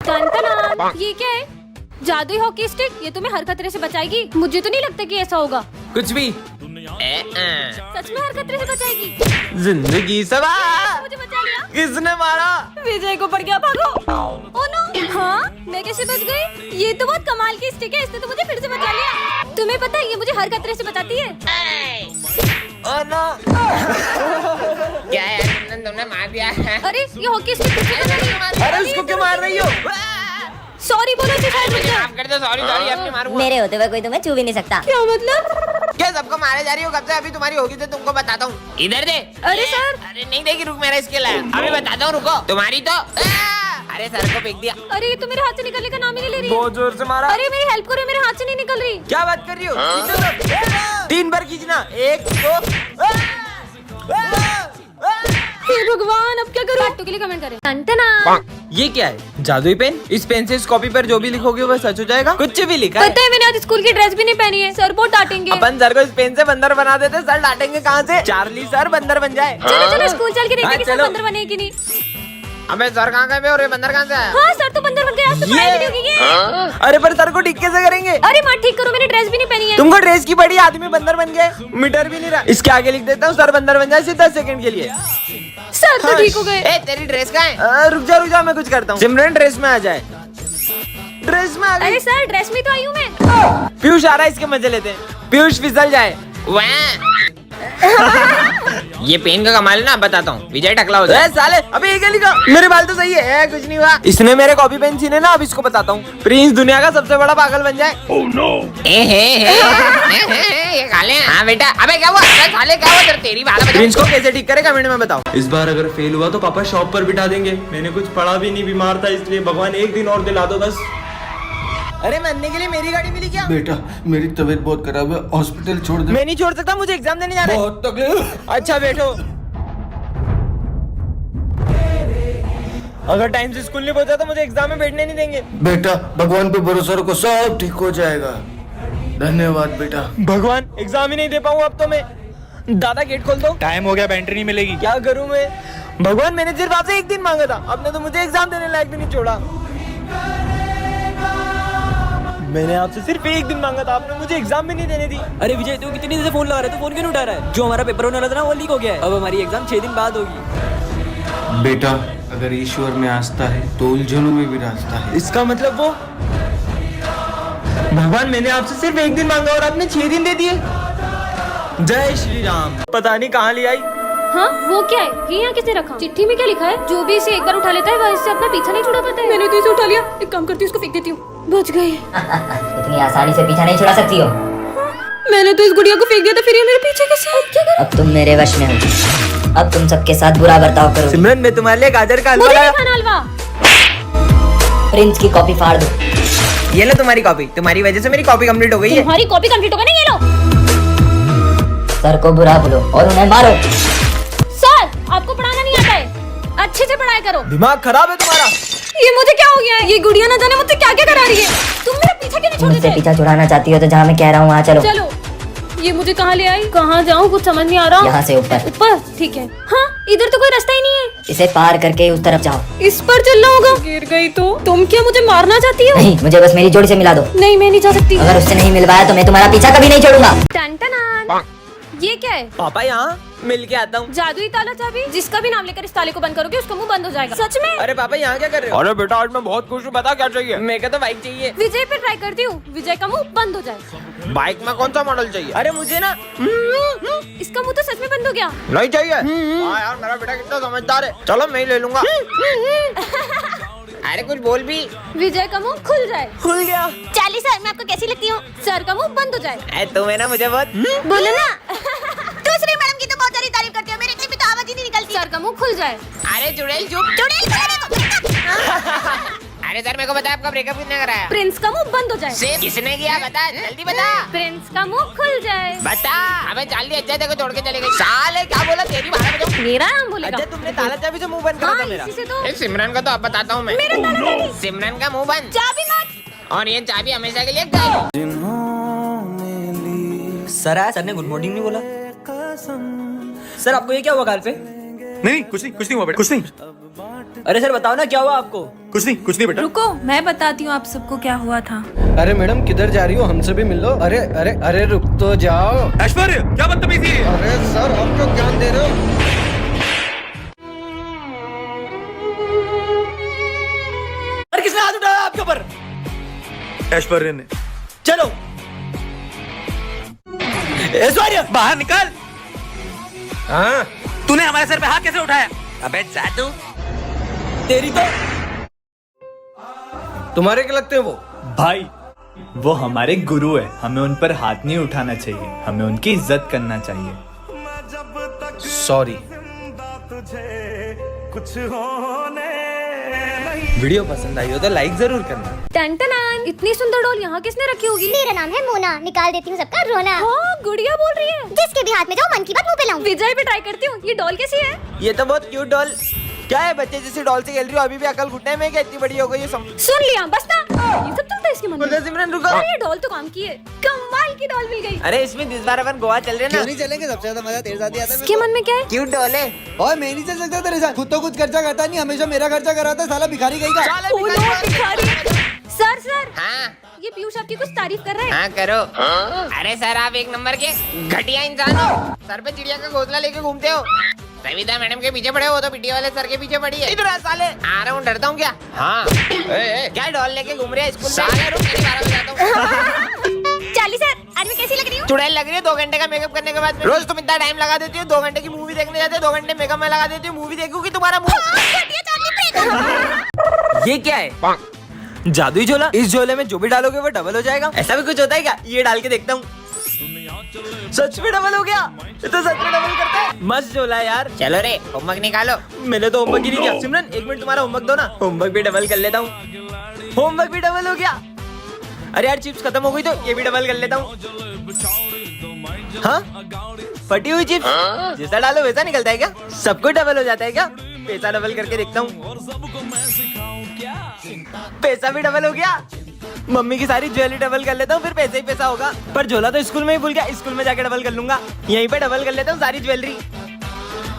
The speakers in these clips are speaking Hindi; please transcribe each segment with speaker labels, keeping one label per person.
Speaker 1: टन-टन-टन। ये क्या है? जादुई हॉकी स्टिक? ये तुम्हें हर खतरे से बचाएगी? मुझे तो नहीं लगता कि ऐसा होगा।
Speaker 2: कुछ भी।
Speaker 1: सच में हर खतरे से बचाएगी?
Speaker 2: जिंदगी सवार।
Speaker 1: मुझे बचा लिया।
Speaker 2: किसने मारा?
Speaker 1: विजय को पड़ गया, भागो। Oh no. हाँ, मैं कैसे बच गई? ये तो बहुत कमाल की स्टिक है, इसने तो मुझे फिर से बचा लिया। तुम्हें पता है ये मुझे हर खतरे से बचाती है।
Speaker 2: Oh no.
Speaker 3: क्या है तुमने मार दिया है?
Speaker 1: अरे ये हॉकी स्टिक किसने बचा ली?
Speaker 2: अरे उसको क्यों मार रही हो?
Speaker 1: सॉरी बोलो सिखाए मुझे।
Speaker 3: माफ कर दो, सॉरी सॉरी, अब नहीं मारूंगा।
Speaker 4: मेरे होते हुए कोई तुम्हें छू भी नहीं सकता।
Speaker 1: क्या मतलब?
Speaker 3: क्या सबको मारे जा रही हो? कब से? अभी तुम्हारी होगी तो तुमको बताता हूँ। इधर दे।
Speaker 1: अरे सर।
Speaker 3: अरे नहीं देगी, रुक, मेरा स्किल है, अभी बताता हूँ, रुको। तुम्हारी तो अरे सर को फेंक दिया।
Speaker 1: अरे ये तो मेरे हाथ से निकलने का नाम ही नहीं ले रही।
Speaker 2: बहुत जोर से मारा।
Speaker 1: अरे मेरी हेल्प करो, मेरे हाथ से नहीं निकल रही।
Speaker 2: क्या बात कर रही हो? खींचो तो। 3 बार खींचना। 1 2।
Speaker 1: हे भगवान, अब क्या करूं? पार्ट 2 के लिए कमेंट करें। टन-टन-टन।
Speaker 2: ये क्या है? जादुई पेन? इस पेन से इस कॉपी पर जो भी लिखोगे वह सच हो जाएगा? कुछ भी लिखा है?
Speaker 1: पता है मैंने आज स्कूल की ड्रेस भी नहीं पहनी है, सर बहुत डांटेंगे।
Speaker 2: अपन सर को इस पेन से बंदर बना देते, सर डांटेंगे कहाँ से? चार्ली सर बंदर बन जाए।
Speaker 1: चलो चलो स्कूल चल के देखते हैं कि सर
Speaker 2: चलो।
Speaker 1: बंदर बने कि नहीं।
Speaker 3: अबे सर कहाँ गए और ये बंदर कहाँ से आया?
Speaker 1: हाँ सर तो बंदर बन गए, आज तो पढ़ाई भी नहीं होगी।
Speaker 2: अरे पर सर को ठीक कैसे करेंगे?
Speaker 1: अरे माँ ठीक करो, मैंने ड्रेस भी नहीं पहनी है।
Speaker 2: तुमको ड्रेस की बड़ी, आदमी बंदर बन गए, मीटर भी नहीं रहा। इसके आगे लिख देता हूँ, सर बंदर बन जाए सिर्फ 10 सेकंड के लिए।
Speaker 1: सर तो ठीक हो गए।
Speaker 3: ए तेरी ड्रेस कहाँ है?
Speaker 2: रुक जा मैं कुछ करता हूँ। सिमरन ड्रेस में आ जाए। ड्रेस में आ गई।
Speaker 1: अरे सर ड्रेस में तो आई हूँ मैं।
Speaker 2: पीयूष आ रहा है, इसके मजे लेते हैं। पीयूष फिसल जाए।
Speaker 3: ये पेन का कमाल है ना, बताता हूँ। विजय टकला हो जाए।
Speaker 2: साले अबे ये क्या लिखा? मेरे बाल तो सही है, कुछ नहीं हुआ। इसने मेरे कॉपी पेन छीने ना, अब इसको बताता हूँ। प्रिंस दुनिया का सबसे बड़ा पागल बन जाए।
Speaker 3: ये काले हैं। हाँ बेटा। अबे क्या हुआ? अबे साले क्या हुआ? तेरी बात बता।
Speaker 2: प्रिंस को कैसे ठीक करे कमेंट में बताओ। इस बार अगर फेल हुआ तो पापा शॉप पर बिठा देंगे। मैंने कुछ पढ़ा भी नहीं, बीमार था, इसलिए भगवान एक दिन और दिला दो बस। अरे मरने के लिए मेरी गाड़ी मिली क्या?
Speaker 5: बेटा मेरी तबीयत बहुत खराब है, हॉस्पिटल छोड़ दे।
Speaker 2: मैं नहीं छोड़ सकता, मुझे एग्जाम देने जाना है।
Speaker 5: बहुत तकलीफ।
Speaker 2: अच्छा बैठो। अगर टाइम से स्कूल नहीं पहुंचा तो मुझे एग्जाम में बैठने नहीं देंगे।
Speaker 5: बेटा भगवान पे भरोसा रखो, सब ठीक हो जाएगा। धन्यवाद बेटा।
Speaker 2: भगवान एग्जाम ही नहीं दे पाऊँ अब तो मैं। दादा गेट खोल दो।
Speaker 6: टाइम हो गया, बैटरी नहीं मिलेगी।
Speaker 2: क्या करूँ मैं? भगवान मैंने सिर्फ आपसे 1 दिन मांगा था, आपने तो मुझे एग्जाम देने लायक भी नहीं छोड़ा। मैंने आपसे सिर्फ 1 दिन मांगा था, आपने मुझे एग्जाम भी नहीं देने दी।
Speaker 7: अरे विजय तू कितनी देर से फोन लगा रहा है, तू फोन क्यों नहीं उठा रहा है? जो हमारा पेपर होने वाला था ना वो लीक हो गया है। अब हमारी एग्जाम 6 दिन बाद होगी।
Speaker 5: बेटा अगर ईश्वर में आस्था है तो उलझनों में भी रास्ता है।
Speaker 2: इसका मतलब वो भगवान मैंने आपसे सिर्फ 1 दिन मांगा और आपने 6 दिन दे दिए। जय श्री राम। पता नहीं कहाँ ले आई।
Speaker 1: हाँ वो क्या है? ये यहाँ किसने रखा? चिट्ठी में क्या लिखा है? जो भी इसे एक बार उठा लेता है वह इससे अपना पीछा नहीं छुड़ा पाता है। मैंने तो इसे उठा लिया, एक काम करती हूँ इसको फेंक देती हूँ। बच गई।
Speaker 4: इतनी आसानी से पीछा नहीं छुड़ा सकती हो।
Speaker 1: मैंने तो इस गुड़िया को फेंक दिया था, फिर ये मेरे पीछे कैसे? अब क्या करूं?
Speaker 4: अब तुम मेरे वश में हो। अब तुम सबके साथ बुरा बर्ताव करो।
Speaker 2: सिमरन मैं तुम्हारे लिए गाजर का हलवा
Speaker 1: मुझे
Speaker 2: लाया।
Speaker 1: नहीं खाना हलवा।
Speaker 4: प्रिंस की कॉपी फाड़ दो।
Speaker 2: ये लो तुम्हारी कॉपी, तुम्हारी वजह से मेरी कॉपी कंप्लीट हो गई है।
Speaker 1: तुम्हारी कॉपी कंप्लीट हो गई ना, ये लो।
Speaker 4: सर को बुरा बोलो और उन्हें मारो।
Speaker 1: सर आपको पढ़ाना नहीं आता है, अच्छे से पढ़ाई करो।
Speaker 2: दिमाग खराब है तुम्हारा।
Speaker 1: ये मुझे क्या हो गया है? ये गुड़िया ना जाने मुझसे क्या क्या करा रही है। तुम मेरा पीछा क्यों नहीं छोड़
Speaker 4: मुझसे
Speaker 1: देते?
Speaker 4: पीछा छुड़ाना चाहती हो तो जहाँ मैं कह रहा हूँ वहाँ चलो।
Speaker 1: चलो। ये मुझे कहाँ ले आई? कहाँ जाऊँ कुछ समझ नहीं आ रहा।
Speaker 4: यहाँ से ऊपर।
Speaker 1: ऊपर ठीक है। हाँ इधर तो कोई रास्ता ही नहीं है।
Speaker 4: इसे पार करके उस तरफ जाओ।
Speaker 1: इस पर चलना होगा। गिर गई तो तुम क्या मुझे मारना चाहती हो?
Speaker 4: नहीं, मुझे बस मेरी जोड़ी से मिला दो।
Speaker 1: नहीं मैं नहीं जा सकती।
Speaker 4: अगर उससे नहीं मिलवाया तो मैं तुम्हारा पीछा कभी नहीं छोड़ूंगा।
Speaker 1: टन-टन-टन। ये क्या है?
Speaker 2: पापा यहाँ मिल के आता हूँ।
Speaker 1: जादुई ताला चाबी? जिसका भी नाम लेकर इस ताले को बंद करोगे उसका मुंह बंद हो जाएगा। सच में?
Speaker 2: अरे पापा यहाँ क्या कर रहे हो? अरे बेटा आज मैं बहुत खुश हूँ, बता क्या चाहिए? मेरे को तो बाइक चाहिए।
Speaker 1: विजय पे ट्राई करती हूँ, विजय का मुंह बंद हो जाए।
Speaker 2: बाइक में कौन सा मॉडल चाहिए? अरे मुझे ना
Speaker 1: इसका मुंह तो सच में बंद हो गया।
Speaker 2: नहीं चाहिए। हाँ यार मेरा बेटा कितना समझदार है। चलो मैं ही ले लूंगा।
Speaker 3: अरे कुछ बोल भी।
Speaker 1: विजय का मुंह खुल जाए।
Speaker 2: खुल गया।
Speaker 1: चार्ली सर मैं आपको कैसी लगती हूँ? सर का मुंह बंद हो जाए।
Speaker 2: तुम्हें ना मुझे बहुत
Speaker 1: बोलो ना। दूसरी मैडम की तो बहुत सारी तारीफ करती हो, मेरे कहीं भी तो आवाज ही नहीं निकलती। सर का मुंह खुल जाए।
Speaker 3: अरे चुड़ैल चुप। अरे सर मेरे को बता आपका ब्रेकअप किसने कराया?
Speaker 1: प्रिंस का मुंह बंद हो जाए।
Speaker 3: सिर्फ किसने किया? बता जल्दी बता।
Speaker 1: प्रिंस का मुंह खुल जाए।
Speaker 3: बता। अबे चार्ली अच्छा देखो तोड़ के चले गए। साले क्या बोला? तेरी बात बताओ।
Speaker 1: मेरा नाम बोलेगा।
Speaker 2: अच्छा तुमने ताला चाबी से मुंह बंद करा था
Speaker 1: हाँ
Speaker 2: मेरा।
Speaker 1: इसी से तो।
Speaker 3: ए, सिमरन का तो अब बताता हूँ मैं।
Speaker 1: मेरा ताला चाबी।
Speaker 3: सिमरन का मुंह बंद
Speaker 1: चाबी मत।
Speaker 3: और ये चाबी हमेशा के लिए गायब।
Speaker 7: सर आया, सर ने गुड मॉर्निंग नहीं बोला। सर आपको ये क्या हुआ गाल पे?
Speaker 6: नहीं कुछ नहीं हुआ बेटा, कुछ नहीं।
Speaker 7: अरे सर बताओ ना क्या हुआ आपको?
Speaker 6: कुछ नहीं बेटा।
Speaker 1: रुको मैं बताती हूँ आप सबको क्या हुआ था।
Speaker 5: अरे मैडम किधर जा रही हो, हमसे भी मिल लो। अरे अरे अरे रुक तो जाओ।
Speaker 6: ऐश्वर्य क्या बदतमीजी है।
Speaker 5: अरे सर हम क्यों ज्ञान दे रहे हो।
Speaker 7: अरे किसने हाथ उठाया आपके ऊपर?
Speaker 6: ऐश्वर्य ने।
Speaker 7: चलो ऐश्वर्य
Speaker 6: बाहर निकल। हाँ तूने हमारे सर पे हाथ कैसे उठाया? अबे जादू।
Speaker 7: तेरी तो
Speaker 5: तुम्हारे क्या लगते हैं वो?
Speaker 8: भाई वो हमारे गुरु है, हमें उन पर हाथ नहीं उठाना चाहिए, हमें उनकी इज्जत करना चाहिए।
Speaker 5: सॉरी।
Speaker 2: वीडियो पसंद आई हो तो लाइक जरूर करना।
Speaker 1: टन-टनान, इतनी सुंदर डॉल यहाँ किसने रखी होगी?
Speaker 9: मेरा नाम है मोना, निकाल देती हूँ सबका रोना।
Speaker 1: हाँ गुड़िया बोल रही है।
Speaker 9: जिसके भी हाथ में जाओ मन की बात मुंह पे लाऊं।
Speaker 1: विजय भी ट्राई करती हूँ। ये डॉल कैसी है?
Speaker 2: ये तो बहुत क्यूट डॉल। क्या है बच्चे जैसे डॉल से खेल रही हो, अभी भी अकल घुटने में क्या इतनी बड़ी हो गई है?
Speaker 1: सुन लिया बस ना। ये सब चलता है इसके मन में।
Speaker 2: सिमरन रुको।
Speaker 1: अरे ये डॉल तो काम की है, कमाल की डॉल मिल गई।
Speaker 2: अरे इसमें इस बार अपन गोवा चल रहे ना।
Speaker 5: नहीं चलेंगे, सबसे ज्यादा मजा तेरे साथ ही आता है।
Speaker 1: इसके मन में क्या है?
Speaker 2: क्यूट डॉल है।
Speaker 5: और मैं नहीं चल सकता तेरे साथ, खुद तो कुछ खर्चा करता नहीं, हमेशा मेरा खर्चा कराता है साला भिखारी कहीं का।
Speaker 1: ओ नो, भिखारी। सर
Speaker 3: हाँ
Speaker 1: ये पीयूष आपकी कुछ तारीफ कर रहा है।
Speaker 3: हाँ करो। अरे सर आप एक नंबर के घटिया इंसान हो। सर पे चिड़िया का घोंसला लेके घूमते हो। सविता मैडम के पीछे पड़े हो तो पिटी वाले सर के पीछे पड़ी है।
Speaker 2: इधर आ साले।
Speaker 3: आ रहा हूँ, डरता हूँ क्या? हाँ
Speaker 2: क्या डॉल लेके घूम रहे हैं स्कूल में?
Speaker 3: साले रुक, तेरी 12 बजाता हूँ।
Speaker 1: चाली सर आज मैं कैसी लग रही हूँ?
Speaker 3: चुड़ैल लग रही है 2 घंटे का मेकअप करने के बाद। रोज तुम इतना टाइम लगा देती हो, 2 घंटे की मूवी देखने जाते हो, 2 घंटे मेकअप में लगा देती हो। मूवी देखूंगी तुम्हारा मुंह।
Speaker 2: ये क्या है?
Speaker 7: जादुई झोला। इस झोले में जो भी डालोगे वो डबल हो जाएगा।
Speaker 2: ऐसा भी कुछ होता है क्या? ये डाल के देखता हूँ। सच में डबल हो गया। ये तो सच में डबल करता है। मस्त झोला है यार।
Speaker 3: चलो रे होमवर्क निकालो।
Speaker 2: मैंने तो होमवर्क ही नहीं किया। सिमरन 1 मिनट तुम्हारा होमवर्क दो ना। होमवर्क भी डबल कर लेता हूँ। होमवर्क भी डबल हो गया। अरे यार चिप्स खत्म हो गई तो ये भी डबल कर लेता हूँ। हाँ फटी हुई चिप्स जैसा डालो वैसा निकलता है क्या? सब कुछ डबल हो जाता है क्या? पैसा डबल करके देखता हूँ। पैसा भी डबल हो गया। मम्मी की सारी ज्वेलरी डबल कर लेता हूँ, फिर पैसा ही पैसा होगा। पर झोला तो स्कूल में ही भूल गया, स्कूल में जाके डबल कर लूंगा। यहीं पे डबल कर लेता हूँ सारी ज्वेलरी।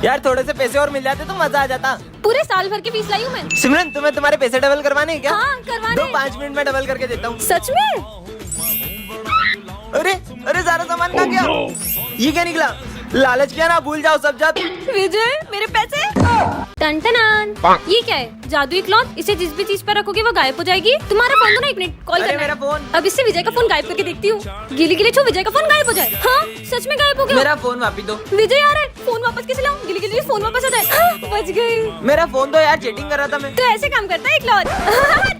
Speaker 2: यार थोड़े से पैसे और मिल जाते तो मजा आ जाता।
Speaker 1: पूरे साल भर की फीस लाई हूँ मैं।
Speaker 2: सिमरन तुम्हें तुम्हारे पैसे डबल करवाने हैं क्या?
Speaker 1: हाँ करवाने।
Speaker 2: दो 5 मिनट में डबल करके देता हूँ।
Speaker 1: सच में?
Speaker 2: अरे अरे सारा सामान कहाँ गया? ये क्या निकला? लालच किया ना, भूल जाओ सब जात।
Speaker 1: विजय मेरे पैसे। टन-टनान, ये क्या है? जादुई क्लॉथ। इसे जिस भी चीज पर रखोगे वो गायब हो जाएगी। तुम्हारा फोन दो ना, 1 मिनट कॉल
Speaker 2: अरे
Speaker 1: करना
Speaker 2: मेरा
Speaker 1: है।
Speaker 2: फोन।
Speaker 1: अब इससे विजय का फोन गायब करके देखती हूँ। गिली गिली छू विजय का फोन गायब हो जाए। हाँ सच में गायब हो गया।
Speaker 2: मेरा फोन वापस दो।
Speaker 1: विजय आ रहा है, फोन वापस कैसे लाऊं? गिली गिली फोन वापस आ जाए। हाँ, बच गई।
Speaker 2: मेरा फोन दो यार, चीटिंग कर रहा था मैं।
Speaker 1: तो ऐसे काम करता है क्लॉथ।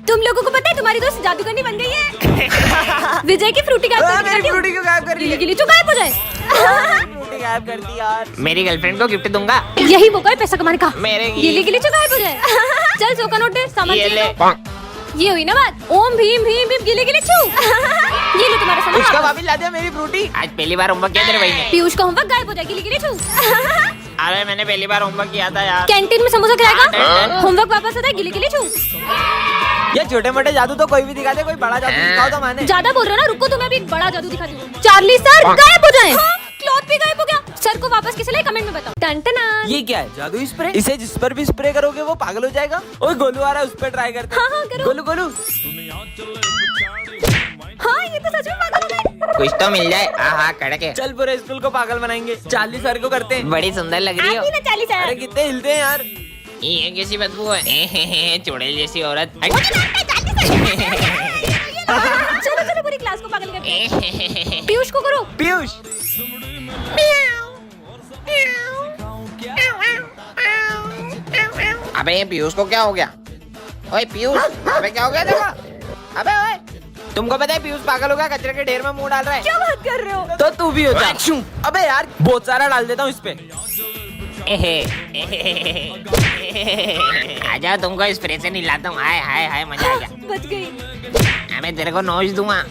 Speaker 1: तुम लोगों को पता है तुम्हारी दोस्त जादूगरनी बन गई है। विजय की फ्रूटी गायब करके
Speaker 2: मेरी
Speaker 1: रखी हूँ।
Speaker 2: फ्रूटी क्यों गायब कर रही
Speaker 1: गिली
Speaker 2: है?
Speaker 1: गिली छू गायब हो जाए।
Speaker 2: फ्रूटी गायब कर दी यार।
Speaker 3: मेरी गर्लफ्रेंड को गिफ्ट दूंगा।
Speaker 1: यही मौका है पैसा कमाने का।
Speaker 3: मेरे
Speaker 1: गिली गिली छू गायब हो जाए। चल 100 का नोट दे, सामान
Speaker 3: ये
Speaker 1: चाहिए
Speaker 3: ले।
Speaker 1: तो। ये हुई ना बात। ओम भीम भीम भीम गिली गिली छू। ये लो तुम्हारा सामान
Speaker 2: उसका
Speaker 1: वापस।
Speaker 2: वापस ला दिया मेरी फ्रूटी।
Speaker 3: आज पहली बार होमवर्क किया तेरे भाई ने।
Speaker 1: पीयूष का होमवर्क गायब हो जाए। गिली गिली छू।
Speaker 3: अरे मैंने पहली बार होमवर्क किया था यार।
Speaker 1: कैंटीन में समोसा खिलाएगा।
Speaker 3: हाँ।
Speaker 1: होमवर्क वापस आता है। गिली गिली छू।
Speaker 2: ये छोटे मोटे जादू तो कोई भी दिखा दे, कोई बड़ा जादू दिखाओ तो माने।
Speaker 1: ज्यादा बोल रहे हो ना, रुको तुम्हें अभी एक बड़ा जादू दिखाती हूँ। चार्ली सर गायब हो जाए। क्लॉथ भी गायब हो गया। सर को वापस कैसे लाए कमेंट में बताओ। टन-टनान।
Speaker 2: ये क्या है? जादुई स्प्रे। इसे जिस पर भी स्प्रे करोगे वो पागल हो जाएगा। ओए गोलू आ रहा है, उस पर ट्राई करते हैं।
Speaker 1: हाँ, करो।
Speaker 2: गोलू गोलू।
Speaker 1: हाँ ये तो सच में पागल हो गए।
Speaker 3: कुछ तो मिल जाए। हाँ कड़क है।
Speaker 2: चल पूरे स्कूल को पागल बनाएंगे। 40 सर को करते हैं।
Speaker 3: बड़ी सुंदर लग रही हो।
Speaker 1: आप भी ना 40
Speaker 2: अरे कितने हिलते हैं यार।
Speaker 3: ये कैसी बदबू है? चुड़ैल जैसी औरत।
Speaker 1: चलो चलो पूरी क्लास को पागल करते हैं। पीयूष को करो।
Speaker 2: पीयूष।
Speaker 3: अबे ये पीयूष को क्या हो गया? ओए पीयूष, अबे क्या हो गया देखो? अबे ओए,
Speaker 2: तुमको पता है पीयूष पागल हो गया, कचरे के ढेर में मुंह डाल रहा है।
Speaker 1: क्या बात कर रहे हो?
Speaker 2: तो तू भी हो जा। अबे यार बहुत सारा डाल देता हूँ इस पे।
Speaker 3: आजा तुमको स्प्रे से निलाता हूँ। हाय हाय हाय मजा आ गया।
Speaker 1: बच गई।
Speaker 3: मैं तेरे को नोच दूंगा।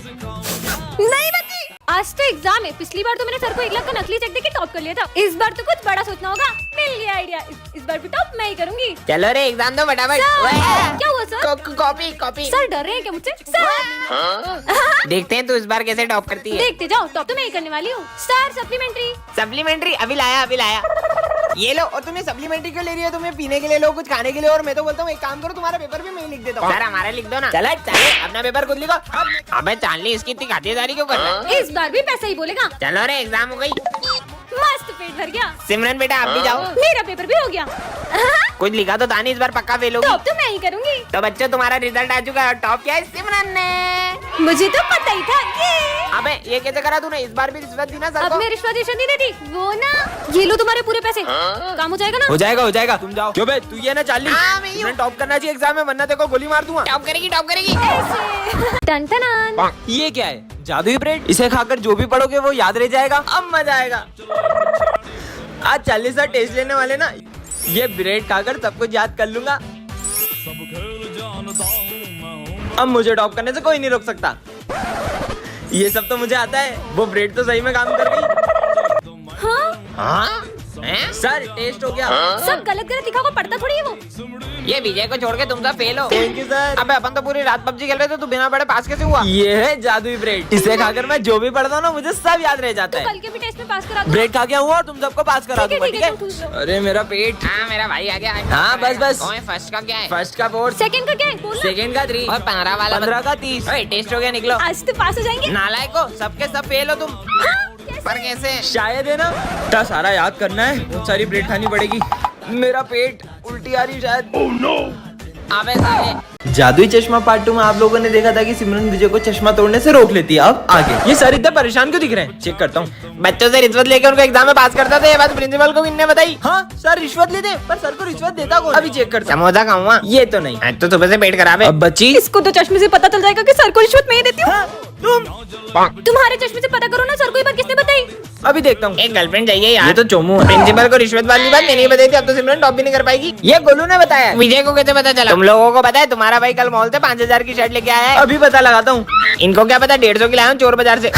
Speaker 1: नहीं बची। आज तो एग्जाम है। पिछली बार तो मैंने सर को 1 लाख का नकली चेक देके टॉप कर लिया था। इस बार तो कुछ बड़ा सोचना होगा। मिल गया आइडिया। इस बार भी टॉप मैं ही करूंगी।
Speaker 3: चलो रे एग्जाम दो फटाफट।
Speaker 1: क्या हुआ सर?
Speaker 3: Copy copy.
Speaker 1: सर डर रहे हैं क्या मुझसे? सर
Speaker 3: देखते हैं तू इस बार कैसे टॉप करती है।
Speaker 1: देखते जाओ, टॉप तो मैं ही करने वाली हूँ। Sir supplementary.
Speaker 3: सप्लीमेंट्री अभी लाया अभी लाया। ये लो। और तुम्हें सप्लीमेंट्री क्यों ले रही है? तुम्हें पीने के लिए लो, कुछ खाने के लिए। और मैं तो बोलता हूँ एक काम करो, तुम्हारा पेपर भी मैं ही लिख देता हूँ। सर हमारा लिख दो ना। चल अपना पेपर खुद लिखो। अबे चांदनी इसकी इतनी खातिरदारी क्यों कर रहा है?
Speaker 1: इस बार भी पैसा ही बोलेगा।
Speaker 3: चलो रे एग्जाम हो गई।
Speaker 1: मस्त पेट भर गया।
Speaker 3: सिमरन बेटा आप भी जाओ।
Speaker 1: मेरा पेपर भी हो गया।
Speaker 3: कुछ लिखा तो था नहीं, इस बार पक्का फेल होगी।
Speaker 1: टॉप तो मैं ही करूंगी।
Speaker 3: तो बच्चों तुम्हारा रिजल्ट आ चुका है। टॉप किया है सिमरन ने।
Speaker 1: मुझे तो पता ही था। ये
Speaker 3: अबे ये कैसे करा तूने? इस बार भी रिश्वत दी ना सर
Speaker 1: अब
Speaker 3: को।
Speaker 1: मैं रिश्वत नहीं देती। वो ना, ये लो तुम्हारे पूरे पैसे। काम हो जाएगा ना?
Speaker 2: हो जाएगा तुम जाओ। क्यों बे तू ये ना चार्ली,
Speaker 3: हाँ, मैं ही हूँ।
Speaker 2: टॉप करना चाहिए एग्जाम में, वरना तेरे को गोली मार दूंगा।
Speaker 3: टॉप करेगी टॉप करेगी।
Speaker 1: ऐसे। टन टन।
Speaker 2: ये क्या है? जादुई ब्रेड। इसे खाकर जो भी पढ़ोगे वो याद रह जाएगा। अब मजा आएगा। आज 40 टेस्ट लेने वाले ना, ये ब्रेड खाकर सब कुछ याद कर लूंगा। अब मुझे टॉप करने से कोई नहीं रोक सकता। ये सब तो मुझे आता है। वो ब्रेड तो सही में काम कर गई।
Speaker 3: हाँ? हैं?
Speaker 2: सर टेस्ट हो गया।
Speaker 1: सब गलत लिखा को पढ़ता थोड़ी है वो।
Speaker 3: ये विजय को छोड़ के तुम सब फेल हो।
Speaker 2: Thank you sir.
Speaker 3: अबे अपन तो पूरी रात पबजी खेल रहे थे, तू बिना पढ़े पास कैसे हुआ?
Speaker 2: ये है जादुई ब्रेड। इसे खाकर मैं जो भी पढ़ता हूँ ना, मुझे सब याद रह जाता
Speaker 1: तो
Speaker 2: है।
Speaker 1: कल के भी टेस्ट में पास करा दूँ।
Speaker 2: ब्रेड खा के हुआ और तुम सबको पास करा
Speaker 1: ठीक है,
Speaker 2: दूंगा,
Speaker 1: ठीक
Speaker 2: ठीक
Speaker 1: है,
Speaker 2: है?
Speaker 1: तुम पूछ लो।
Speaker 2: अरे मेरा पेट।
Speaker 3: हाँ मेरा भाई आ गया।
Speaker 2: हाँ, बस।
Speaker 3: फर्स्ट का क्या है?
Speaker 2: फर्स्ट का 4,
Speaker 1: सेकंड का क्या है? बोल ना।
Speaker 2: सेकंड का 3
Speaker 3: और 15 वाला
Speaker 2: 15 का 30।
Speaker 3: टेस्ट हो गया, निकलो।
Speaker 1: आज तो पास हो जाएंगे।
Speaker 3: नालायक हो, सबके सब फेल हो तुम।
Speaker 1: हाँ, कैसे?
Speaker 3: पर कैसे?
Speaker 2: शायद है ना, इतना सारा याद करना है, बहुत सारी ब्रेड खानी पड़ेगी। मेरा पेट उल्टी आ रही शायद।
Speaker 3: अबे साले।
Speaker 2: जादुई चश्मा पार्ट 2 में आप लोगों ने देखा था कि सिमरन विजय को चश्मा तोड़ने से रोक लेती है। अब आगे ये सर इतना परेशान क्यों दिख रहे हैं? चेक करता हूँ।
Speaker 3: बच्चों से रिश्वत लेके उनको एग्जाम में पास करता था, ये बात प्रिंसिपल को किसने बताई?
Speaker 2: हाँ सर रिश्वत लेते हैं, पर सर को रिश्वत देता कौन? अभी चेक करता हूँ।
Speaker 3: समोसा खाऊंगा।
Speaker 2: ये तो नहीं।
Speaker 3: तो सुबह से पेट खराब है।
Speaker 2: अब बच्ची
Speaker 1: इसको तो चश्मे से पता चल जाएगा कि सर को रिश्वत मैं ही देती हूँ।
Speaker 2: हाँ, तुम
Speaker 1: तुम्हारे चश्मे से पता करो ना, सर को ये बात किसने बताई?
Speaker 2: अभी देखता हूँ।
Speaker 3: एक गर्लफ्रेंड चाहिए यार।
Speaker 2: ये तो चोमू है।
Speaker 3: प्रिंसिपल को रिश्वत वाली बात मैंने नहीं बताई थी, अब तो सिमरन टॉप भी नहीं कर पाएगी।
Speaker 2: ये गोलू ने बताया।
Speaker 3: विजय को कैसे पता चला? तुम लोगों को पता है तुम्हारा भाई कल मॉल से 5000 की शर्ट लेके आया है।
Speaker 2: अभी पता लगाता हूँ।
Speaker 3: इनको क्या पता 150 की लाया हूँ चोर बाजार से।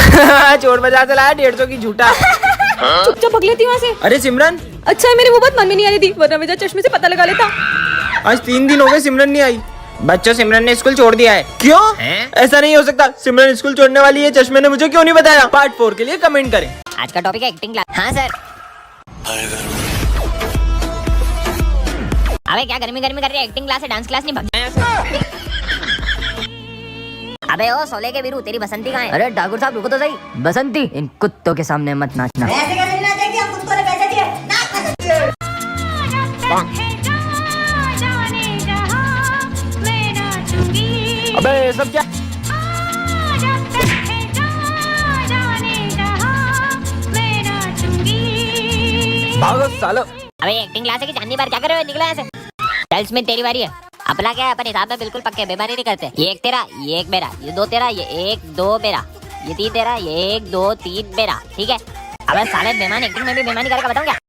Speaker 2: चोर बाजार से लाया 150 की झूठा।
Speaker 1: चुपचाप भग लेती वहाँ से।
Speaker 2: अरे सिमरन,
Speaker 1: अच्छा है मेरी वो बात मन में नहीं आ रही थी, वरना विजय चश्मे से पता लगा लेता।
Speaker 2: आज 3 दिन हो गए सिमरन नहीं आई।
Speaker 3: बच्चों सिमरन ने स्कूल छोड़ दिया है।
Speaker 2: क्यों?
Speaker 3: हैं?
Speaker 2: ऐसा नहीं हो सकता। सिमरन स्कूल छोड़ने वाली है, चश्मे ने मुझे क्यों नहीं बताया? पार्ट 4 के लिए कमेंट करें।
Speaker 4: आज का टॉपिक है एक्टिंग क्लास। हाँ सर। अबे क्या गर्मी गर्मी कर रही है? एक्टिंग क्लास है, डांस क्लास नहीं। अबे ओ सोले के वीरू, तेरी बसंती कहाँ है? अरे ठाकुर साहब रुको तो सही। बसंती, इन कुत्तों के सामने मत नाचना।
Speaker 2: अबे ये सब क्या? भागो सालो।
Speaker 4: अबे एक्टिंग क्लास है कि चांदनी बार क्या कर रहे हो? निकलो यहाँ से। चल स्मिथ तेरी बारी है। अपना क्या है, अपन हिसाब में बिल्कुल पक्के, बेमानी नहीं करते। ये एक तेरा, ये एक मेरा, ये 2 तेरा, ये 1 2 मेरा, ये 3 तेरा, ये 1 2 3 मेरा, ठीक है? अबे साले बेमान एक्टिंग में भी बेमानी करके बताऊँ क्या?